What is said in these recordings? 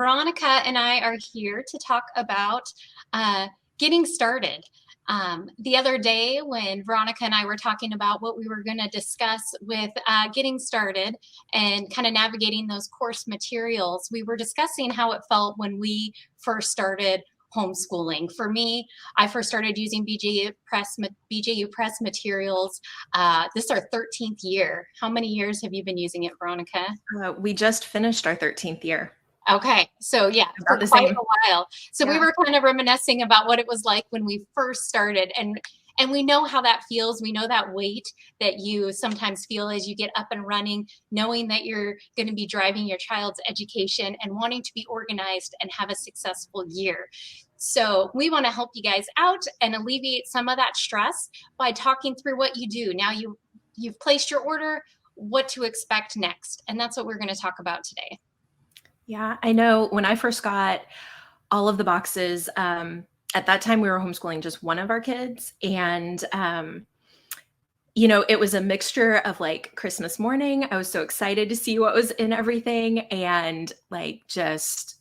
Veronica and I are here to talk about getting started. The other day, when Veronica and I were talking about what we were going to discuss with getting started and kind of navigating those course materials, we were discussing how it felt when we first started homeschooling. For me, I first started using BJU Press materials. This is our 13th year. How many years have you been using it, Veronica? We just finished our 13th year. Okay, so yeah, for About the quite same. a while. So we Yeah. were kind of reminiscing about what it was like when we first started, and we know how that feels. We know that weight that you sometimes feel as you get up and running, knowing that you're going to be driving your child's education and wanting to be organized and have a successful year. So we want to help you guys out and alleviate some of that stress by talking through what you do. Now you've placed your order, what to expect next, and that's what we're going to talk about today. Yeah, I know when I first got all of the boxes, at that time we were homeschooling just one of our kids. And, it was a mixture of like Christmas morning. I was so excited to see what was in everything. And like, just,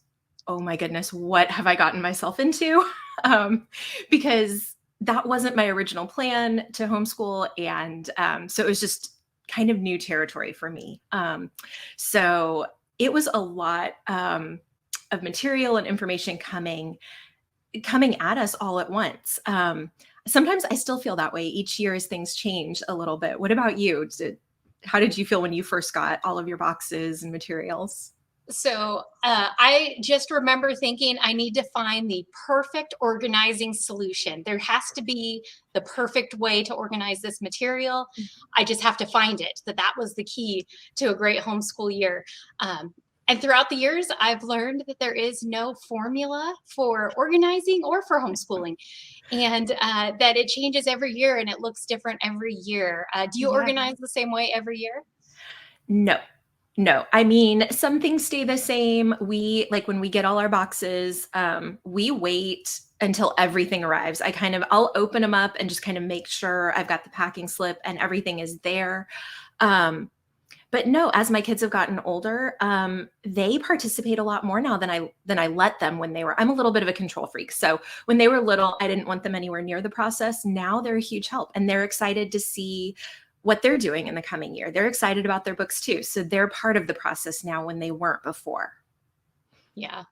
oh my goodness, what have I gotten myself into? Because that wasn't my original plan to homeschool. And so it was just kind of new territory for me. So it was a lot of material and information coming at us all at once. Sometimes I still feel that way each year as things change a little bit. What about you? How did you feel when you first got all of your boxes and materials? So I just remember thinking I need to find the perfect organizing solution. There has to be the perfect way to organize this material. I just have to find it. That was the key to a great homeschool year. And throughout the years, I've learned that there is no formula for organizing or for homeschooling, and that it changes every year and it looks different every year. Do you Yeah. organize the same way every year? No. No, I mean, some things stay the same. Like when we get all our boxes, we wait until everything arrives. I'll open them up and just kind of make sure I've got the packing slip and everything is there. But no, as my kids have gotten older, they participate a lot more now than I let them when they were. I'm a little bit of a control freak. So when they were little, I didn't want them anywhere near the process. Now they're a huge help and they're excited to see what they're doing in the coming year. They're excited about their books too. So they're part of the process now when they weren't before. Yeah.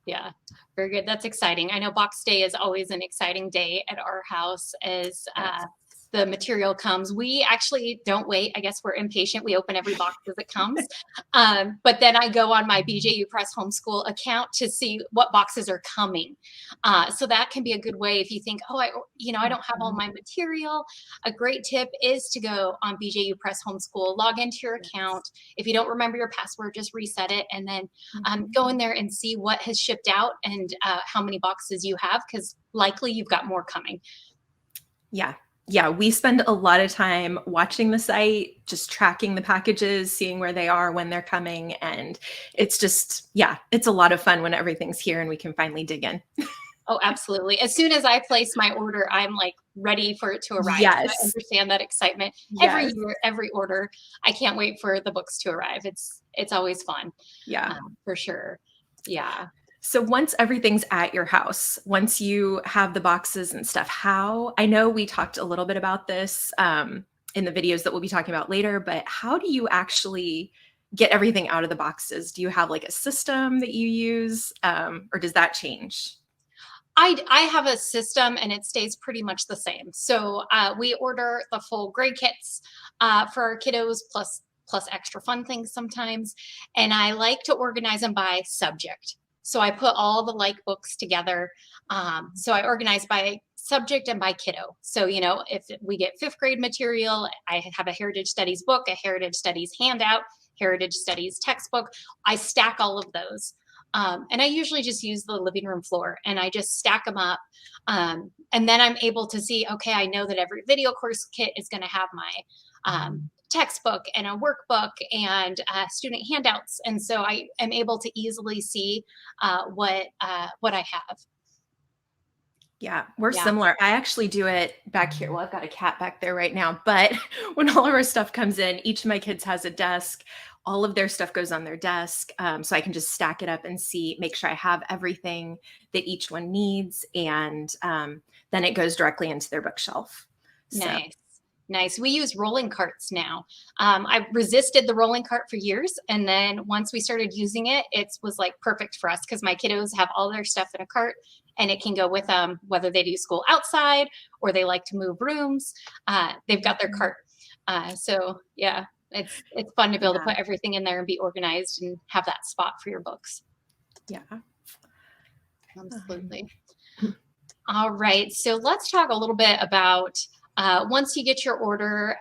Yeah. Very good. That's exciting. I know Box Day is always an exciting day at our house as the material comes. We actually don't wait. I guess we're impatient. We open every box as it comes. But then I go on my BJU Press Homeschool account to see what boxes are coming. So that can be a good way if you think, oh, I don't have all my material. A great tip is to go on BJU Press Homeschool, log into your account. If you don't remember your password, just reset it and then go in there and see what has shipped out and how many boxes you have, because likely you've got more coming. Yeah, we spend a lot of time watching the site, just tracking the packages, seeing where they are, when they're coming. And it's just, yeah, it's a lot of fun when everything's here and we can finally dig in. Oh, absolutely. As soon as I place my order, I'm like ready for it to arrive. Yes. I understand that excitement. Yes. Every year, every order, I can't wait for the books to arrive. It's always fun. Yeah. For sure. Yeah. So once everything's at your house, once you have the boxes and stuff, I know we talked a little bit about this in the videos that we'll be talking about later, but how do you actually get everything out of the boxes? Do you have like a system that you use or does that change? I have a system and it stays pretty much the same. So we order the full grade kits for our kiddos plus extra fun things sometimes. And I like to organize them by subject. So I put all the like books together. So I organize by subject and by kiddo. So, if we get 5th grade material, I have a Heritage Studies book, a Heritage Studies handout, Heritage Studies textbook. I stack all of those. And I usually just use the living room floor and I just stack them up. And then I'm able to see, okay, I know that every video course kit is going to have my textbook and a workbook and student handouts. And so I am able to easily see what I have. Yeah, we're similar. I actually do it back here. Well, I've got a cat back there right now, but when all of our stuff comes in, each of my kids has a desk. all of their stuff goes on their desk. So I can just stack it up and make sure I have everything that each one needs. And then it goes directly into their bookshelf. So. Nice. We use rolling carts now. I resisted the rolling cart for years. And then once we started using it, it was like perfect for us because my kiddos have all their stuff in a cart and it can go with them, whether they do school outside or they like to move rooms. They've got their cart. So yeah, it's fun to be able to put everything in there and be organized and have that spot for your books. Yeah. Absolutely. All right. So let's talk a little bit about once you get your order,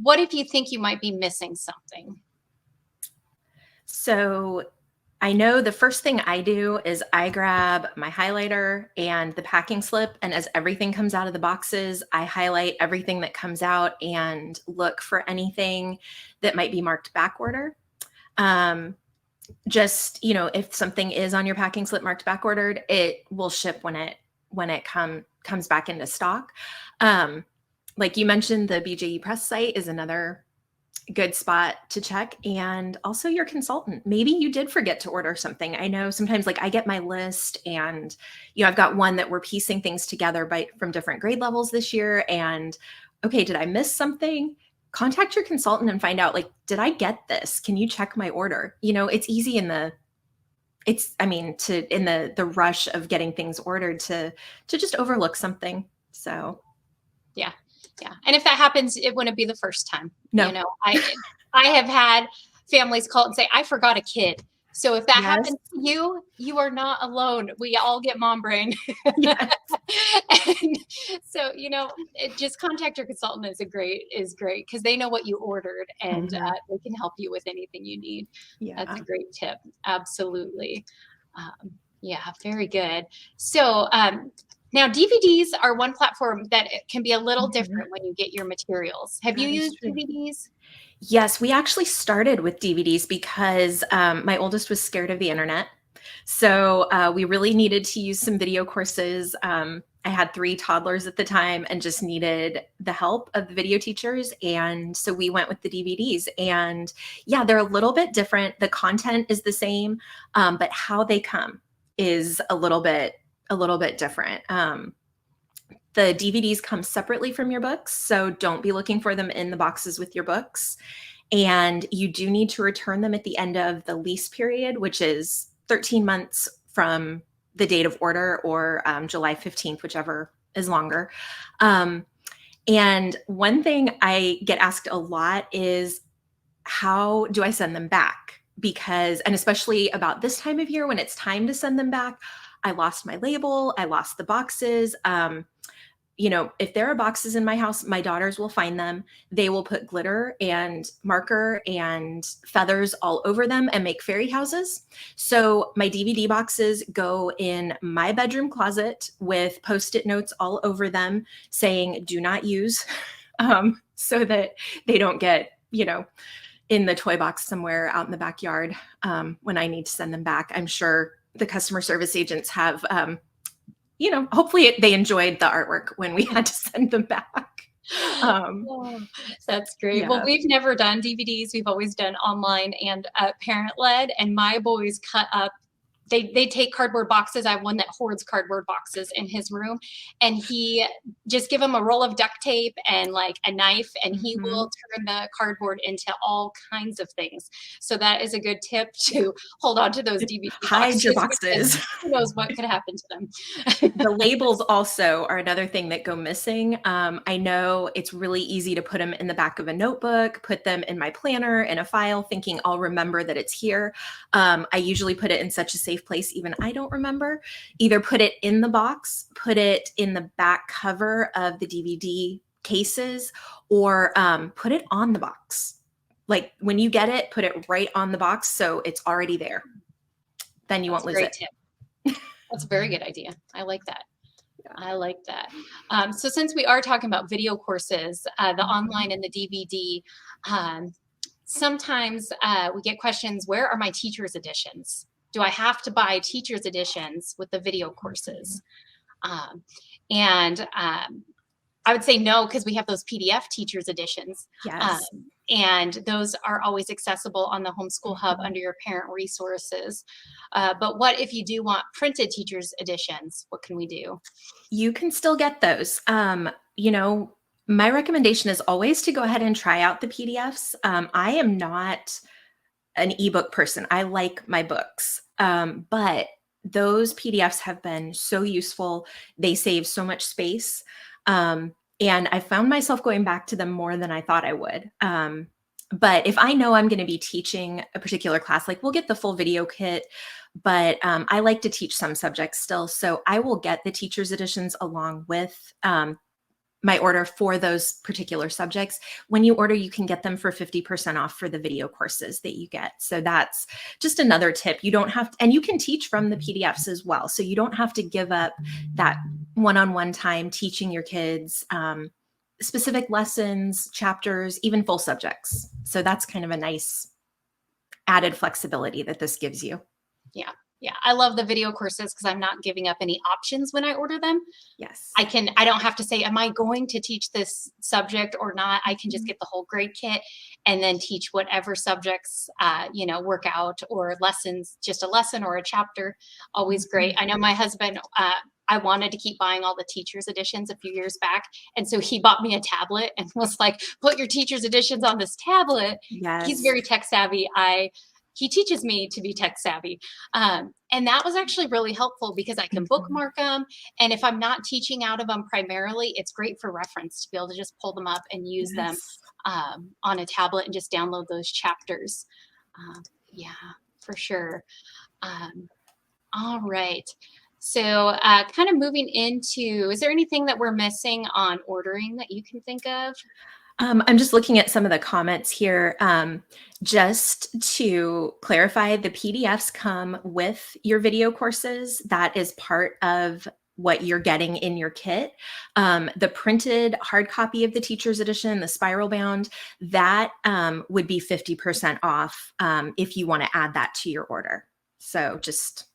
what if you think you might be missing something? So I know the first thing I do is I grab my highlighter and the packing slip. And as everything comes out of the boxes, I highlight everything that comes out and look for anything that might be marked back order. Just, if something is on your packing slip marked back ordered, it will ship when it comes back into stock. Like you mentioned, the BJU Press site is another good spot to check. And also your consultant. Maybe you did forget to order something. I know sometimes like I get my list and, I've got one that we're piecing things together from different grade levels this year. And okay, did I miss something? Contact your consultant and find out, like, did I get this? Can you check my order? It's easy in the rush of getting things ordered to just overlook something. So yeah. And if that happens, it wouldn't be the first time. No. I have had families call and say, I forgot a kid. So if that happens to you, you are not alone. We all get mom brain. Yes. And so, just contact your consultant is great because they know what you ordered and they can help you with anything you need. Yeah. That's a great tip. Absolutely. Yeah, very good. So now DVDs are one platform that can be a little different when you get your materials. Have you used DVDs? Yes, we actually started with DVDs because my oldest was scared of the internet. So we really needed to use some video courses. I had 3 toddlers at the time and just needed the help of the video teachers. And so we went with the DVDs. And yeah, they're a little bit different. The content is the same, but how they come is a little bit different. The DVDs come separately from your books, so don't be looking for them in the boxes with your books. And you do need to return them at the end of the lease period, which is 13 months from the date of order or July 15th, whichever is longer. And one thing I get asked a lot is, how do I send them back? And especially about this time of year when it's time to send them back, I lost my label, I lost the boxes. If there are boxes in my house, my daughters will find them. They will put glitter and marker and feathers all over them and make fairy houses. So my DVD boxes go in my bedroom closet with Post-it notes all over them saying, do not use, so that they don't get, in the toy box somewhere out in the backyard when I need to send them back. I'm sure the customer service agents have, hopefully they enjoyed the artwork when we had to send them back. That's great. Yeah. Well, we've never done DVDs. We've always done online and parent-led. And my boys cut up. They take cardboard boxes. I have one that hoards cardboard boxes in his room, and he just give him a roll of duct tape and like a knife, and he will turn the cardboard into all kinds of things. So that is a good tip to hold on to those DVD boxes. Hide your boxes. Who knows what could happen to them. The labels also are another thing that go missing. I know it's really easy to put them in the back of a notebook, put them in my planner in a file, thinking I'll remember that it's here. I usually put it in such a safe place, even I don't remember. Either put it in the box, put it in the back cover of the DVD cases, or put it on the box. Like when you get it, put it right on the box so it's already there. Then you won't lose it. Tip. That's a very good idea. I like that. I like that. So since we are talking about video courses, the online and the DVD, sometimes we get questions, where are my teacher's editions? Do I have to buy teacher's editions with the video courses? And I would say no, because we have those PDF teacher's editions. Yes. And those are always accessible on the Homeschool Hub under your parent resources. But what if you do want printed teachers editions? What can we do? You can still get those. You know, my recommendation is always to go ahead and try out the PDFs. I am not an ebook person. I like my books. But those PDFs have been so useful. They save so much space. And I found myself going back to them more than I thought I would. But if I know I'm going to be teaching a particular class, like we'll get the full video kit, but I like to teach some subjects still. So I will get the teacher's editions along with my order for those particular subjects. When you order, you can get them for 50% off for the video courses that you get. So that's just another tip. You don't have to, and you can teach from the PDFs as well. So you don't have to give up that one-on-one time teaching your kids specific lessons, chapters, even full subjects. So that's kind of a nice added flexibility that this gives you. Yeah. Yeah. I love the video courses because I'm not giving up any options when I order them. Yes. I don't have to say, am I going to teach this subject or not? I can just get the whole grade kit and then teach whatever subjects, work out or lessons, just a lesson or a chapter. Always great. I know my husband, I wanted to keep buying all the teacher's editions a few years back. And so he bought me a tablet and was like, put your teacher's editions on this tablet. Yes. He's very tech savvy. He teaches me to be tech savvy. And that was actually really helpful because I can bookmark them. And if I'm not teaching out of them primarily, it's great for reference to be able to just pull them up and use them on a tablet and just download those chapters. Yeah, for sure. All right. So kind of moving into, is there anything that we're missing on ordering that you can think of? I'm just looking at some of the comments here. Just to clarify, the PDFs come with your video courses. That is part of what you're getting in your kit. The printed hard copy of the teacher's edition, the spiral bound, that would be 50% off if you want to add that to your order. So just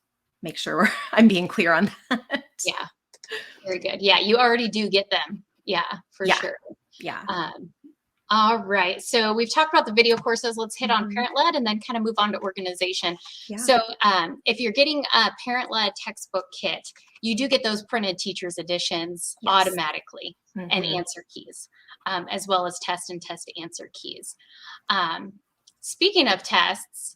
make sure I'm being clear on that. Yeah, very good. Yeah, you already do get them. Yeah, for sure. Yeah. All right. So we've talked about the video courses. Let's hit on parent-led and then kind of move on to organization. Yeah. So if you're getting a parent-led textbook kit, you do get those printed teacher's editions automatically and answer keys, as well as test and test answer keys. Speaking of tests,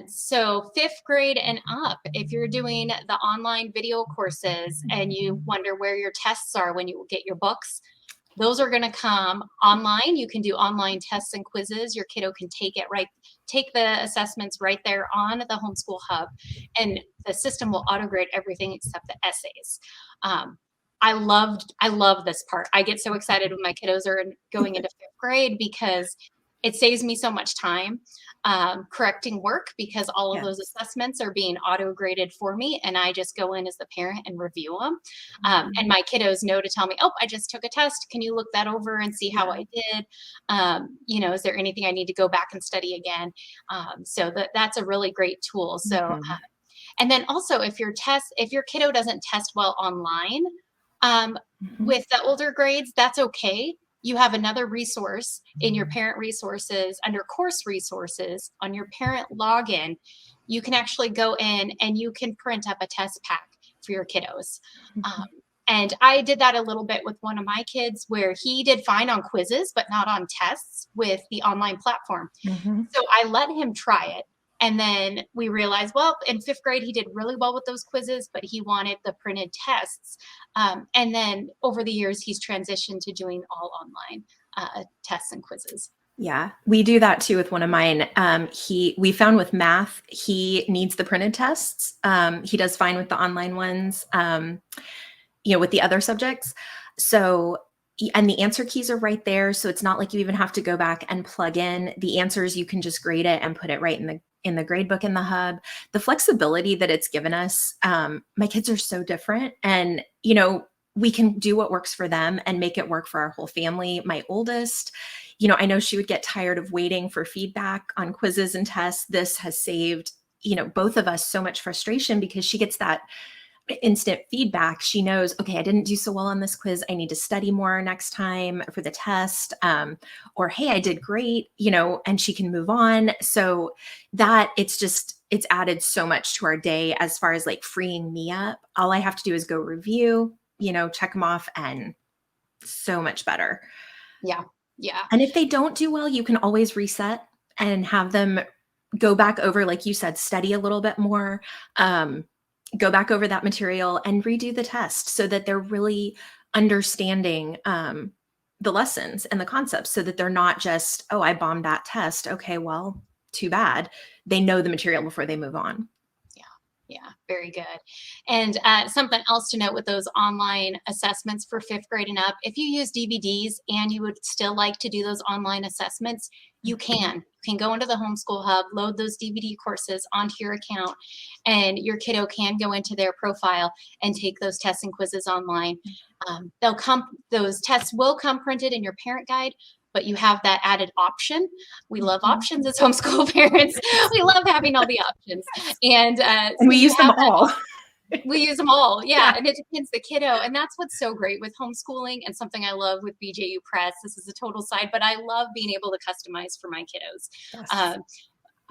so 5th grade and up, if you're doing the online video courses and you wonder where your tests are when you get your books, those are going to come online. You can do online tests and quizzes. Your kiddo can take the assessments right there on the Homeschool Hub, and the system will auto-grade everything except the essays. I love this part. I get so excited when my kiddos are going into 5th grade because it saves me so much time correcting work because all of those assessments are being auto-graded for me, and I just go in as the parent and review them. And my kiddos know to tell me, oh, I just took a test. Can you look that over and see how I did? Is there anything I need to go back and study again? So that's a really great tool. So, and then also if your kiddo doesn't test well online with the older grades, that's okay. You have another resource in your parent resources under course resources on your parent login. You can actually go in and you can print up a test pack for your kiddos. And I did that a little bit with one of my kids where he did fine on quizzes, but not on tests with the online platform. So I let him try it. And then we realized, well, in 5th grade, he did really well with those quizzes, but he wanted the printed tests. And then over the years, he's transitioned to doing all online tests and quizzes. Yeah, we do that too with one of mine. We found with math, he needs the printed tests. He does fine with the online ones, with the other subjects. So, and the answer keys are right there. So it's not like you even have to go back and plug in the answers. You can just grade it and put it right in the grade book in the hub. The flexibility that it's given us, my kids are so different, and we can do what works for them and make it work for our whole family. My oldest, I know she would get tired of waiting for feedback on quizzes and tests. This has saved, both of us so much frustration because she gets that instant feedback. She knows, okay, I didn't do so well on this quiz. I need to study more next time for the test. Or, hey, I did great, and she can move on. So that it's added so much to our day as far as like freeing me up. All I have to do is go review, check them off, and so much better. Yeah. Yeah. And if they don't do well, you can always reset and have them go back over, like you said, study a little bit more, go back over that material and redo the test so that they're really understanding the lessons and the concepts, so that they're not just, oh, I bombed that test. Okay, well, too bad. They know the material before they move on. Yeah, very good. And something else to note with those online assessments for 5th grade and up, if you use DVDs and you would still like to do those online assessments, you can. You can go into the Homeschool Hub, load those DVD courses onto your account, and your kiddo can go into their profile and take those tests and quizzes online. Those tests will come printed in your parent guide, but you have that added option. We love options as homeschool parents. We love having all the options. And so we use them all. We use them all. Yeah. And it depends the kiddo. And that's what's so great with homeschooling, and something I love with BJU Press. This is a total side, but I love being able to customize for my kiddos. Yes.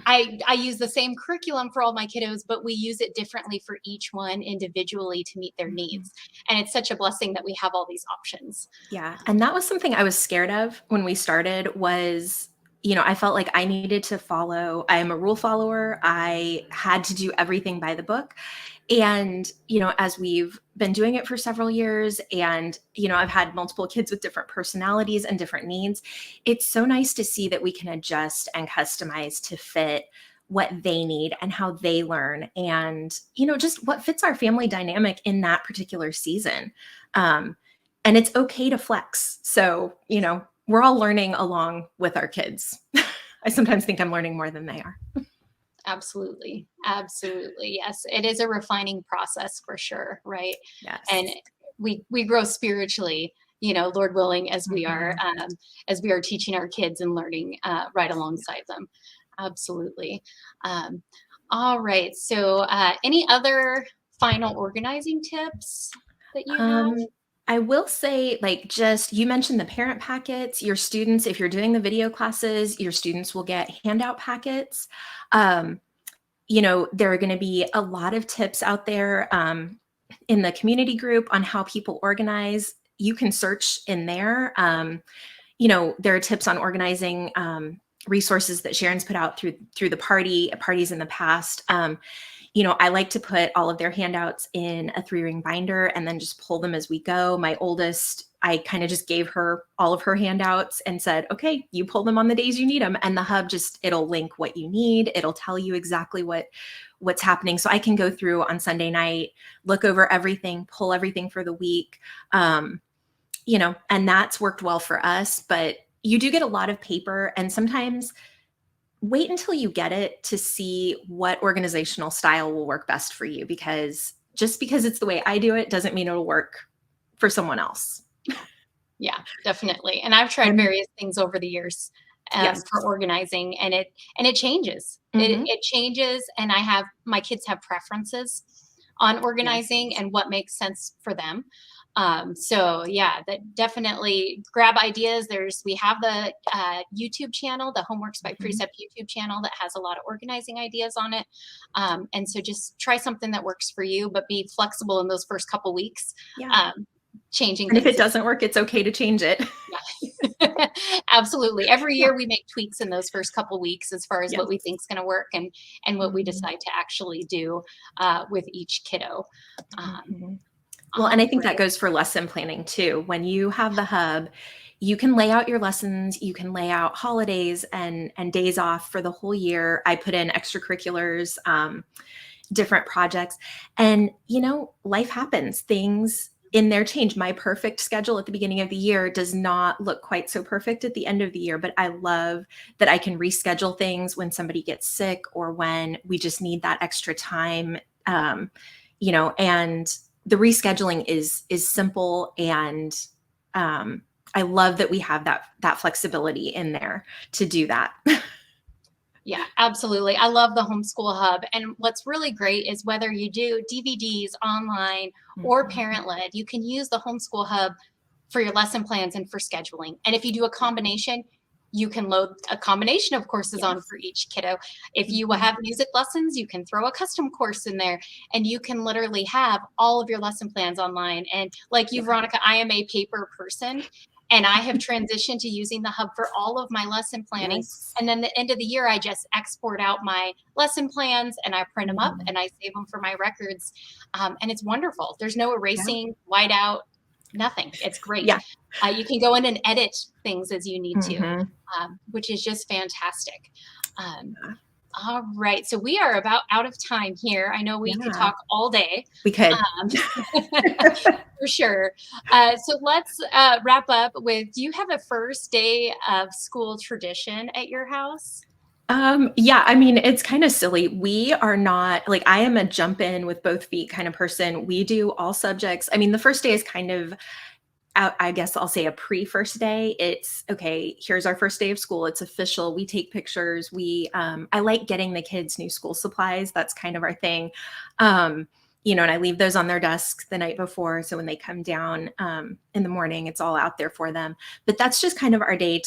I use the same curriculum for all my kiddos, but we use it differently for each one individually to meet their needs. And it's such a blessing that we have all these options. Yeah. And that was something I was scared of when we started was, I felt like I needed to follow. I am a rule follower. I had to do everything by the book. And, as we've been doing it for several years, and, I've had multiple kids with different personalities and different needs, it's so nice to see that we can adjust and customize to fit what they need and how they learn, and, just what fits our family dynamic in that particular season. And it's okay to flex. So, we're all learning along with our kids. I sometimes think I'm learning more than they are. Absolutely. Absolutely. Yes. It is a refining process for sure. Right. Yes. And we grow spiritually, Lord willing, as we are teaching our kids and learning right alongside them. Absolutely. All right. So any other final organizing tips that you have? I will say, you mentioned the parent packets. Your students, if you're doing the video classes, your students will get handout packets. There are going to be a lot of tips out there in the community group on how people organize. You can search in there. There are tips on organizing, resources that Sharon's put out through the parties in the past. I like to put all of their handouts in a 3-ring binder and then just pull them as we go. My oldest, I kind of just gave her all of her handouts and said, okay, you pull them on the days you need them. And the hub it'll link what you need. It'll tell you exactly what's happening. So I can go through on Sunday night, look over everything, pull everything for the week. And that's worked well for us. But you do get a lot of paper, and sometimes wait until you get it to see what organizational style will work best for you, because just because it's the way I do it doesn't mean it'll work for someone else. Yeah, definitely. And I've tried various things over the years for organizing, and it changes. Mm-hmm. It changes, and my kids have preferences on organizing and what makes sense for them. So yeah, that definitely grab ideas. We have the YouTube channel, the Homeworks by Precept YouTube channel, that has a lot of organizing ideas on it. And so just try something that works for you, but be flexible in those first couple weeks. Yeah. Changing. And if it doesn't work, it's okay to change it. Yeah. Absolutely. Every year we make tweaks in those first couple weeks as far as what we think is going to work and what we decide to actually do with each kiddo. Well, and I think that goes for lesson planning too. When you have the hub, you can lay out your lessons, you can lay out holidays and days off for the whole year. I put in extracurriculars, different projects, and life happens. Things in there change. My perfect schedule at the beginning of the year does not look quite so perfect at the end of the year, but I love that I can reschedule things when somebody gets sick or when we just need that extra time, and the rescheduling is simple, and I love that we have that flexibility in there to do that. Yeah, absolutely. I love the Homeschool Hub. And what's really great is whether you do DVDs online or Mhm. parent-led, you can use the Homeschool Hub for your lesson plans and for scheduling. And if you do a combination, you can load a combination of courses on Yes. for each kiddo. If you Mhm. have music lessons, you can throw a custom course in there, and you can literally have all of your lesson plans online. And like you, Yeah. Veronica, I am a paper person, and I have transitioned to using the hub for all of my lesson planning. Yes. And then the end of the year, I just export out my lesson plans and I print them up Mhm. and I save them for my records. And it's wonderful. There's no Yeah. erasing, whiteout, nothing. It's great. Yeah. You can go in and edit things as you need to, Mhm. which is just fantastic. Um, Yeah. all right. So we are about out of time here. I know we could Yeah. talk all day. We could. Um, for sure. So let's wrap up with, do you have a first day of school tradition at your house? Yeah, I mean, it's kind of silly. We are not like I am a jump in with both feet kind of person. We do all subjects. I mean, the first day is kind of I guess I'll say a pre first day. It's okay, here's our first day of school. It's official. We take pictures. I like getting the kids new school supplies. That's kind of our thing. Um, and I leave those on their desks the night before. So when they come down in the morning, it's all out there for them. But that's just kind of our day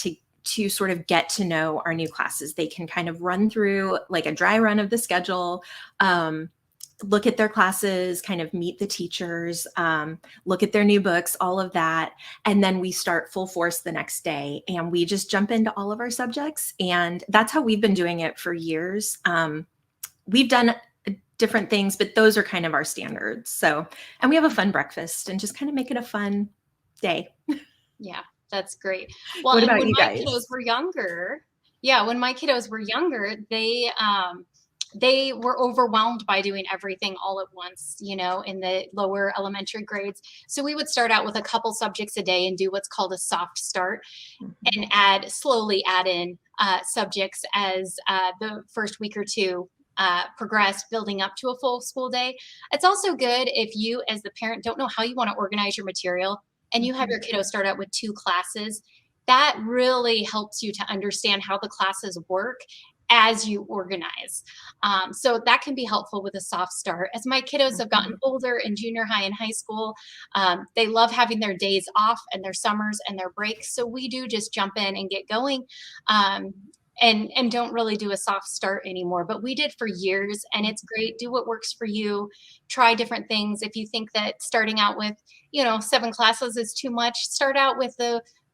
to sort of get to know our new classes. They can kind of run through like a dry run of the schedule. Look at their classes, kind of meet the teachers, look at their new books, all of that. And then we start full force the next day and we just jump into all of our subjects. And that's how we've been doing it for years. We've done different things, but those are kind of our standards. So, and we have a fun breakfast and just kind of make it a fun day. Yeah, that's great. Well, What and about when you my kiddos guys? were younger, yeah, when my kiddos were younger, they were overwhelmed by doing everything all at once, in the lower elementary grades. So we would start out with a couple subjects a day and do what's called a soft start Mhm. and slowly add in subjects as the first week or two progressed, building up to a full school day. It's also good if you, as the parent, don't know how you want to organize your material and you have Mhm. your kiddo start out with 2 classes. That really helps you to understand how the classes work as you organize. So that can be helpful with a soft start. As my kiddos have gotten Mhm. older in junior high and high school, they love having their days off and their summers and their breaks. So we do just jump in and get going. Um, and don't really do a soft start anymore, but we did for years, and it's great. Do what works for you. Try different things. If you think that starting out with 7 classes is too much, start out with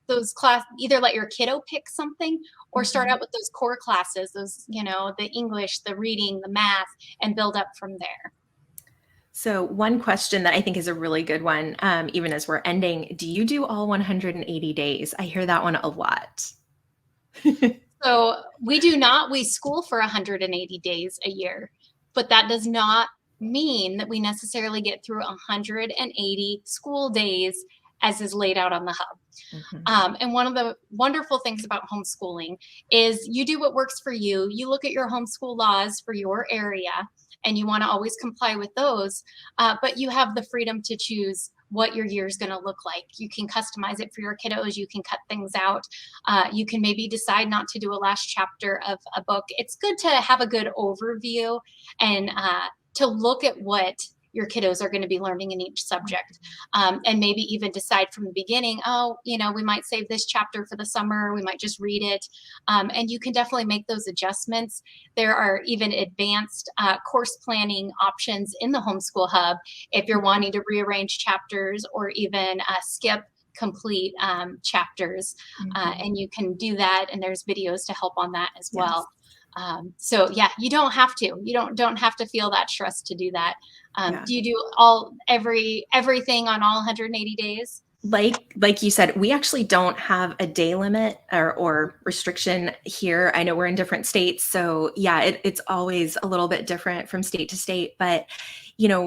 those class. Either let your kiddo pick something or start Mhm. out with those core classes, those the English, the reading, the math, and build up from there. So, one question that I think is a really good one, even as we're ending, do you do all 180 days? I hear that one a lot. So we do not, we school for 180 days a year, but that does not mean that we necessarily get through 180 school days as is laid out on the hub. Mhm. And one of the wonderful things about homeschooling is you do what works for you. You look at your homeschool laws for your area and you want to always comply with those, but you have the freedom to choose what your year is going to look like. You can customize it for your kiddos. You can cut things out. You can maybe decide not to do a last chapter of a book. It's good to have a good overview and to look at what your kiddos are going to be learning in each subject, and maybe even decide from the beginning, oh, we might save this chapter for the summer, we might just read it. And you can definitely make those adjustments. There are even advanced course planning options in the Homeschool Hub if you're wanting to rearrange chapters or even skip complete chapters, Mhm. and you can do that, and there's videos to help on that as Yes. well. So yeah, you don't have to. You don't have to feel that stress to do that. Yeah. Do you do everything on all 180 days? Like you said, we actually don't have a day limit or restriction here. I know we're in different states, so yeah, it's always a little bit different from state to state. But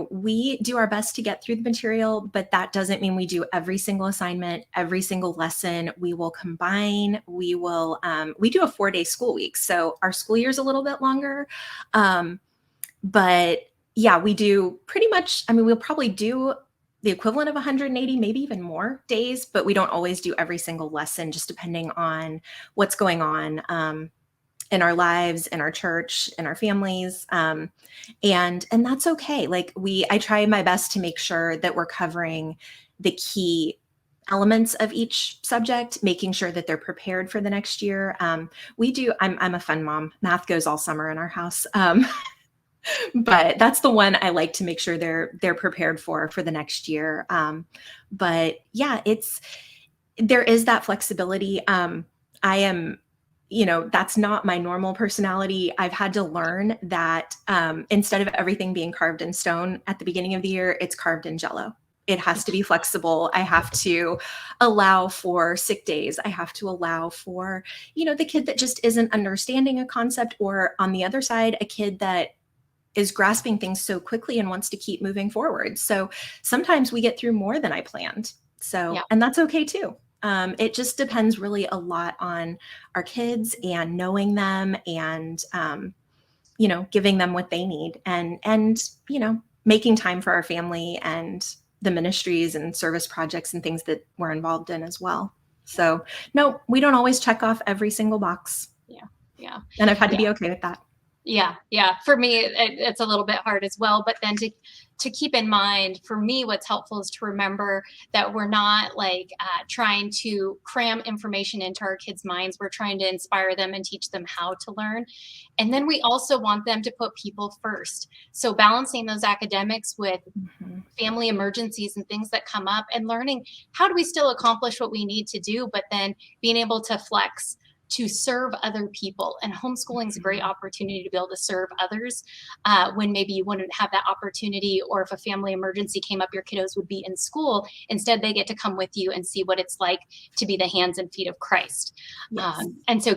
we do our best to get through the material, but that doesn't mean we do every single assignment, every single lesson. We will combine. We do a 4-day school week, so our school year is a little bit longer. Um, but yeah, we do pretty much, I mean, we'll probably do the equivalent of 180, maybe even more days, but we don't always do every single lesson, just depending on what's going on. in our lives, in our church, in our families. And that's okay. Like I try my best to make sure that we're covering the key elements of each subject, making sure that they're prepared for the next year. I'm a fun mom. Math goes all summer in our house. But that's the one I like to make sure they're prepared for the next year. But yeah, there is that flexibility. I am, that's not my normal personality. I've had to learn that instead of everything being carved in stone at the beginning of the year, it's carved in Jello. It has to be flexible. I have to allow for sick days. I have to allow for, the kid that just isn't understanding a concept, or on the other side, a kid that is grasping things so quickly and wants to keep moving forward. So sometimes we get through more than I planned. So, Yeah. and that's okay too. It just depends really a lot on our kids and knowing them and, giving them what they need and, making time for our family and the ministries and service projects and things that we're involved in as well. So no, we don't always check off every single box. Yeah. Yeah. And I've had to be okay with that. Yeah. Yeah. For me, it's a little bit hard as well, but then to keep in mind, for me, what's helpful is to remember that we're not trying to cram information into our kids' minds. We're trying to inspire them and teach them how to learn. And then we also want them to put people first. So balancing those academics with family emergencies and things that come up, and learning how do we still accomplish what we need to do, but then being able to flex to serve other people. And homeschooling is a great opportunity to be able to serve others when maybe you wouldn't have that opportunity, or if a family emergency came up, your kiddos would be in school. Instead, they get to come with you and see what it's like to be the hands and feet of Christ. Yes. And so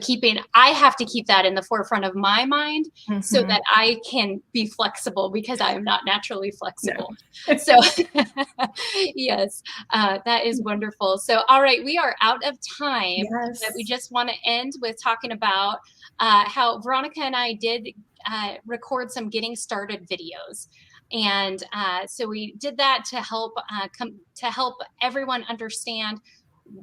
I have to keep that in the forefront of my mind so that I can be flexible, because I am not naturally flexible. No. So yes, that is wonderful. So, all right, we are out of time. Yes. But we just want to end with talking about how Veronica and I did record some getting started videos. And so we did that to help everyone understand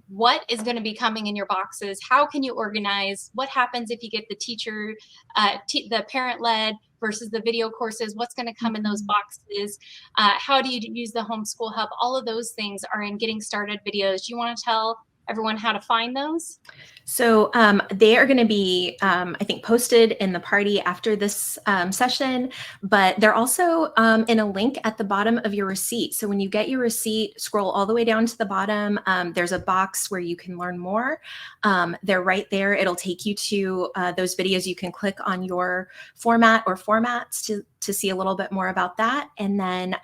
what is going to be coming in your boxes. How can you organize? What happens if you get the teacher, the parent-led versus the video courses? What's going to come in those boxes? How do you use the homeschool hub? All of those things are in getting started videos. Do you want to tell everyone how to find those? So they are going to be, I think, posted in the party after this session, but they're also in a link at the bottom of your receipt. So when you get your receipt, scroll all the way down to the bottom. There's a box where you can learn more. They're right there. It'll take you to those videos. You can click on your format or formats to see a little bit more about that. And then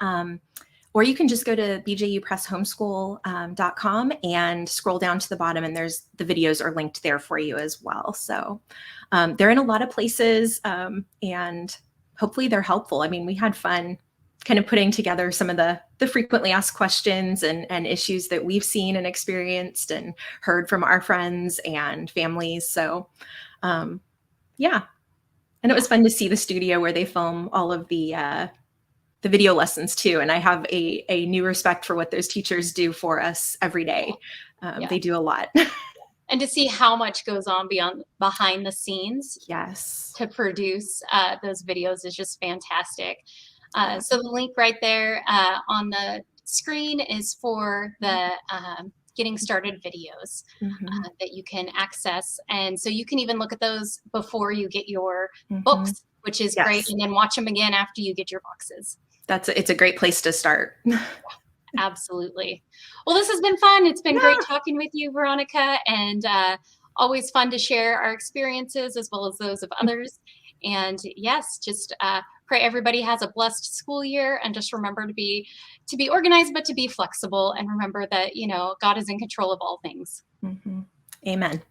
or you can just go to BJU Press Homeschool.com and scroll down to the bottom, and the videos are linked there for you as well. So they're in a lot of places, and hopefully they're helpful. I mean, we had fun kind of putting together some of the frequently asked questions and issues that we've seen and experienced and heard from our friends and families. So yeah. And it was fun to see the studio where they film all of the video lessons too. And I have a new respect for what those teachers do for us every day. They do a lot. And to see how much goes on behind the scenes. Yes. To produce those videos is just fantastic. So the link right there on the screen is for the getting started videos that you can access. And so you can even look at those before you get your books, which is great. And then watch them again after you get your boxes. It's a great place to start. Absolutely. Well, this has been fun. It's been great talking with you, Veronica, and always fun to share our experiences as well as those of others. And yes, just pray everybody has a blessed school year, and just remember to be organized, but to be flexible, and remember that, God is in control of all things. Amen.